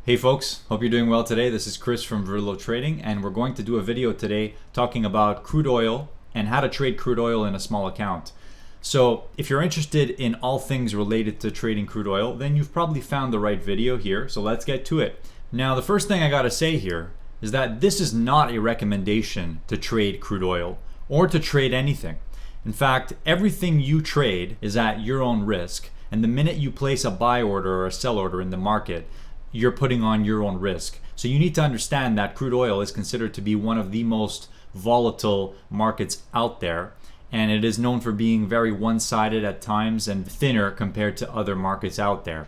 Hey folks, hope you're doing well today. This is Chris from Verlo Trading, and we're going to do a video today talking about crude oil and how to trade crude oil in a small account. So if you're interested in all things related to trading crude oil, then you've probably found the right video here. So let's get to it. Now, the first thing I gotta say here is that this is not a recommendation to trade crude oil or to trade anything. In fact, everything you trade is at your own risk. And the minute you place a buy order or a sell order in the market, you're putting on your own risk. So you need to understand that crude oil is considered to be one of the most volatile markets out there. And it is known for being very one-sided at times and thinner compared to other markets out there.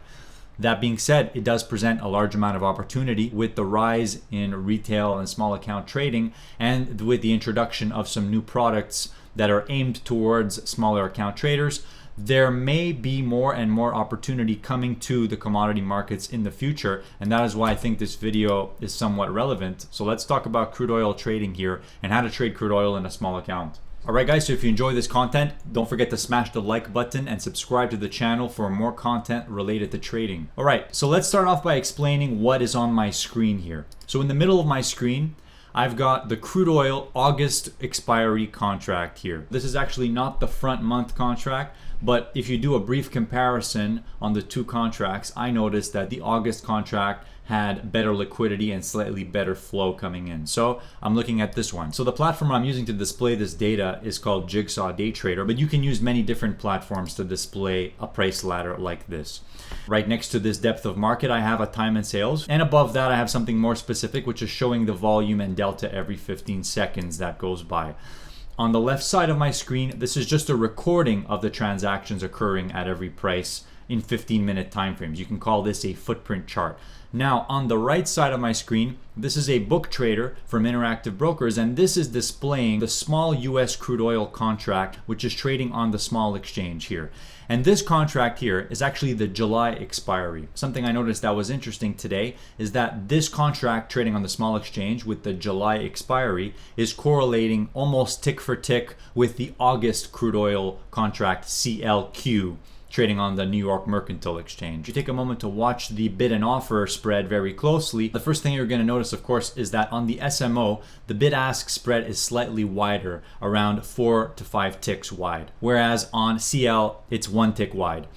That being said, it does present a large amount of opportunity with the rise in retail and small account trading and with the introduction of some new products that are aimed towards smaller account traders. There may be more and more opportunity coming to the commodity markets in the future, and that is why I think this video is somewhat relevant. So let's talk about crude oil trading here and how to trade crude oil in a small account. Alright guys, so if you enjoy this content, don't forget to smash the like button and subscribe to the channel for more content related to trading. Alright, so let's start off by explaining what is on my screen here. So in the middle of my screen, I've got the crude oil August expiry contract here. This is actually not the front month contract, but if you do a brief comparison on the two contracts, I noticed that the August contract had better liquidity and slightly better flow coming in. So I'm looking at this one. So the platform I'm using to display this data is called Jigsaw Day Trader, but you can use many different platforms to display a price ladder like this. Right next to this depth of market, I have a time and sales, and above that I have something more specific, which is showing the volume and delta every 15 seconds that goes by. On the left side of my screen, this is just a recording of the transactions occurring at every price in 15-minute time frames. You can call this a footprint chart. Now, on the right side of my screen, this is a BookTrader from Interactive Brokers, and this is displaying the small US crude oil contract, which is trading on the small exchange here. And this contract here is actually the July expiry. Something I noticed that was interesting today is that this contract trading on the small exchange with the July expiry is correlating almost tick for tick with the August crude oil contract CLQ trading on the New York Mercantile Exchange. If you take a moment to watch the bid and offer spread very closely, the first thing you're going to notice, of course, is that on the SMO, the bid-ask spread is slightly wider, around 4 to 5 ticks wide, whereas on CL, it's 1 tick wide.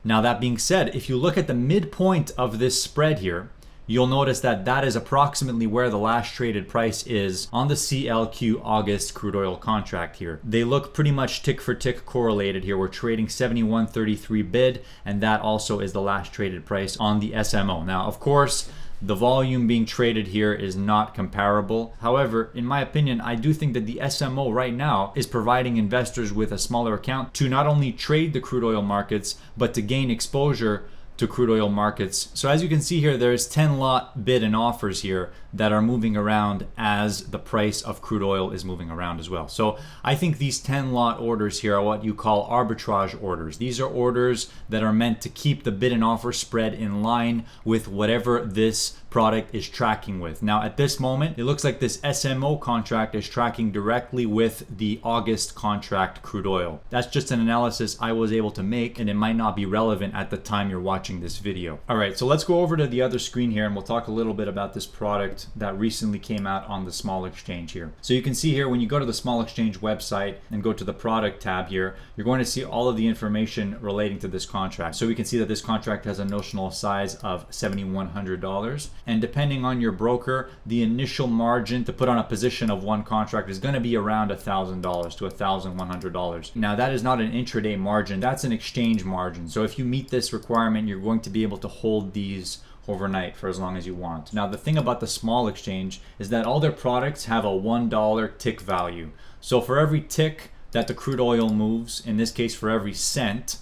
Now, that being said, if you look at the midpoint of this spread here, you'll notice that that is approximately where the last traded price is on the CLQ August crude oil contract here. They look pretty much tick for tick correlated here. We're trading 71.33 bid, and that also is the last traded price on the SMO. Now, of course, the volume being traded here is not comparable. However, in my opinion, I do think that the SMO right now is providing investors with a smaller account to not only trade the crude oil markets, but to gain exposure to crude oil markets. So as you can see here, there's 10 lot bid and offers here that are moving around as the price of crude oil is moving around as well. So I think these 10 lot orders here are what you call arbitrage orders. These are orders that are meant to keep the bid and offer spread in line with whatever this product is tracking with. Now at this moment, it looks like this SMO contract is tracking directly with the August contract crude oil. That's just an analysis I was able to make, and it might not be relevant at the time you're watching this video. All right, so let's go over to the other screen here and we'll talk a little bit about this product that recently came out on the small exchange here. So you can see here when you go to the small exchange website and go to the product tab here, you're going to see all of the information relating to this contract. So we can see that this contract has a notional size of $7,100. And depending on your broker, the initial margin to put on a position of one contract is going to be around $1,000 to $1,100. Now that is not an intraday margin, that's an exchange margin. So if you meet this requirement, you're going to be able to hold these overnight for as long as you want. Now the thing about the small exchange is that all their products have a $1 tick value. So for every tick that the crude oil moves, in this case for every cent,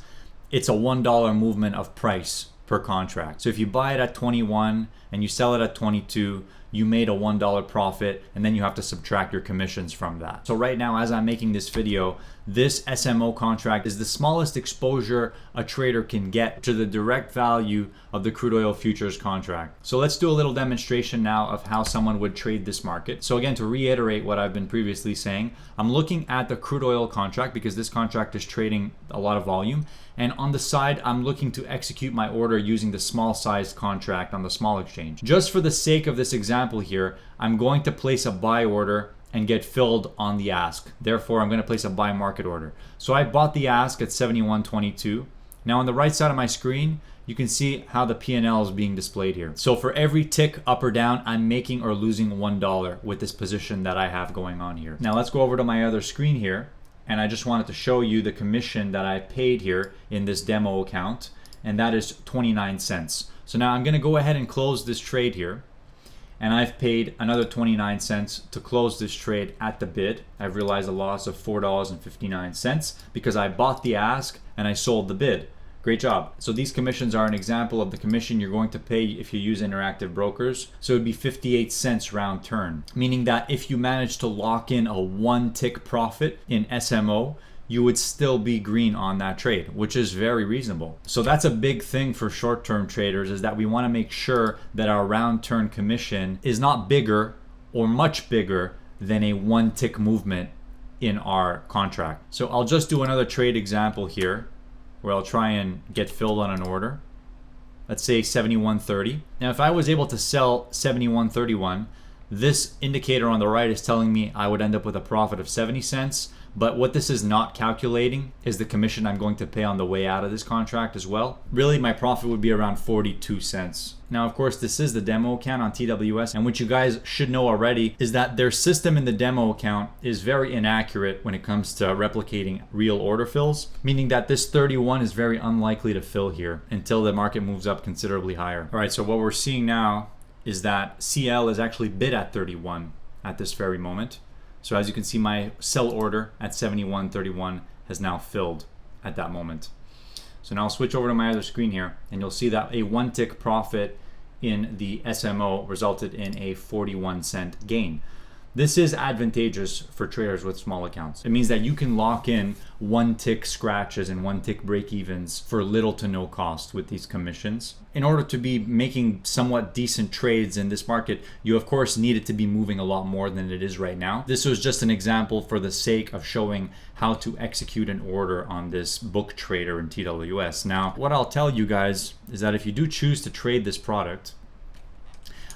it's a $1 movement of price per contract. So if you buy it at 21 and you sell it at 22, you made a $1 profit, and then you have to subtract your commissions from that. So right now, as I'm making this video, this SMO contract is the smallest exposure a trader can get to the direct value of the crude oil futures contract. So let's do a little demonstration now of how someone would trade this market. So again, to reiterate what I've been previously saying, I'm looking at the crude oil contract because this contract is trading a lot of volume. And on the side, I'm looking to execute my order using the small sized contract on the small exchange. Just for the sake of this example here, I'm going to place a buy order and get filled on the ask. Therefore, I'm going to place a buy market order. So I bought the ask at 71.22. Now on the right side of my screen, you can see how the P&L is being displayed here. So for every tick up or down, I'm making or losing $1 with this position that I have going on here. Now let's go over to my other screen here. And I just wanted to show you the commission that I paid here in this demo account, and that is 29 cents. So now I'm going to go ahead and close this trade here, and I've paid another 29 cents to close this trade at the bid. I've realized a loss of $4.59 because I bought the ask and I sold the bid. Great job. So these commissions are an example of the commission you're going to pay if you use interactive brokers. So it would be 58 cents round turn, meaning that if you manage to lock in a 1 tick profit in SMO, you would still be green on that trade, which is very reasonable. So that's a big thing for short-term traders, is that we want to make sure that our round turn commission is not bigger or much bigger than a 1 tick movement in our contract. So I'll just do another trade example here, where I'll try and get filled on an order. Let's say 71.30. Now if I was able to sell 71.31, this indicator on the right is telling me I would end up with a profit of 70 cents. But what this is not calculating is the commission I'm going to pay on the way out of this contract as well. Really, my profit would be around 42 cents. Now, of course, this is the demo account on TWS, and what you guys should know already is that their system in the demo account is very inaccurate when it comes to replicating real order fills, meaning that this 31 is very unlikely to fill here until the market moves up considerably higher. All right, so what we're seeing now is that CL is actually bid at 31 at this very moment. So as you can see, my sell order at 71.31 has now filled at that moment. So now I'll switch over to my other screen here, and you'll see that a 1 tick profit in the SMO resulted in a 41 cent gain. This is advantageous for traders with small accounts. It means that you can lock in 1 tick scratches and 1 tick break evens for little to no cost with these commissions. In order to be making somewhat decent trades in this market, you of course need it to be moving a lot more than it is right now. This was just an example for the sake of showing how to execute an order on this BookTrader in TWS. Now, what I'll tell you guys is that if you do choose to trade this product,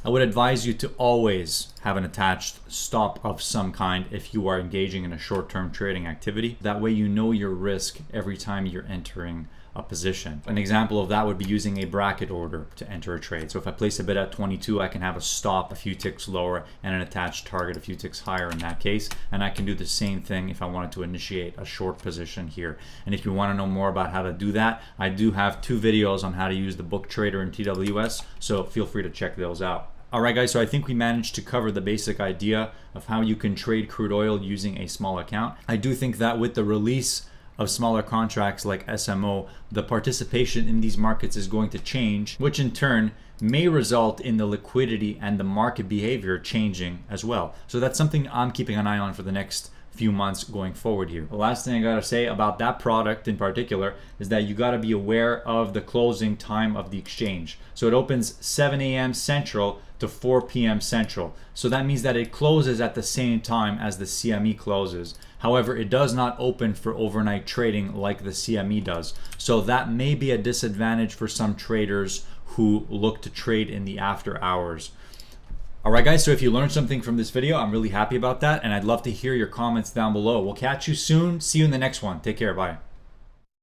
I would advise you to always have an attached stop of some kind if you are engaging in a short-term trading activity. That way you know your risk every time you're entering a position. An example of that would be using a bracket order to enter a trade. So if I place a bid at 22, I can have a stop a few ticks lower and an attached target a few ticks higher in that case. And I can do the same thing if I wanted to initiate a short position here. And if you want to know more about how to do that, I do have 2 videos on how to use the BookTrader in TWS, so feel free to check those out. Alright guys, so I think we managed to cover the basic idea of how you can trade crude oil using a small account. I do think that with the release of smaller contracts like SMO, the participation in these markets is going to change, which in turn may result in the liquidity and the market behavior changing as well. So that's something I'm keeping an eye on for the next few months going forward here. The last thing I gotta say about that product in particular is that you gotta be aware of the closing time of the exchange. So it opens 7 a.m. Central to 4 p.m. Central. So that means that it closes at the same time as the CME closes. However, it does not open for overnight trading like the CME does. So that may be a disadvantage for some traders who look to trade in the after hours. Alright guys, so if you learned something from this video, I'm really happy about that, and I'd love to hear your comments down below. We'll catch you soon. See you in the next one. Take care. Bye.